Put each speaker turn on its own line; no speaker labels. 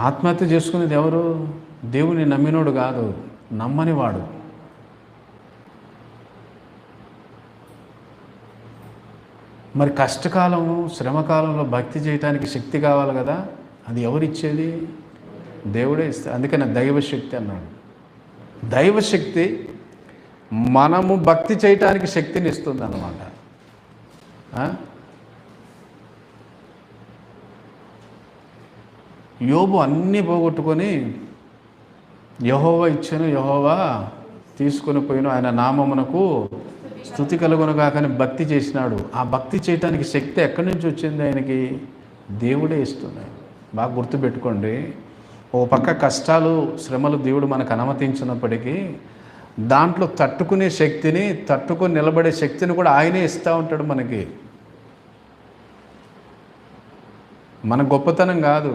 ఆత్మహత్య చేసుకునేది ఎవరు? దేవుని నమ్మినోడు కాదు, నమ్మనివాడు. మరి కష్టకాలము, శ్రమకాలంలో భక్తి చేయటానికి శక్తి కావాలి కదా, అది ఎవరిచ్చేది? దేవుడే ఇస్తే. అందుకని దైవశక్తి అన్నాడు. దైవశక్తి మనము భక్తి చేయటానికి శక్తిని ఇస్తుంది అన్నమాట. యోబు అన్నీ పోగొట్టుకొని యెహోవా ఇచ్చెను, యెహోవా తీసుకొని పోయిన, ఆయన నామమునకు స్తుతి కలుగునుగాకని భక్తి చేసినాడు. ఆ భక్తి చేయటానికి శక్తి ఎక్కడి నుంచి వచ్చింది ఆయనకి? దేవుడే ఇస్తున్నాడు. బాగా గుర్తుపెట్టుకోండి. ఓ పక్క కష్టాలు, శ్రమలు దేవుడు మనకు అనుమతించినప్పటికీ దాంట్లో తట్టుకునే శక్తిని, తట్టుకొని నిలబడే శక్తిని కూడా ఆయనే ఇస్తూ ఉంటాడు మనకి. మన గొప్పతనం కాదు.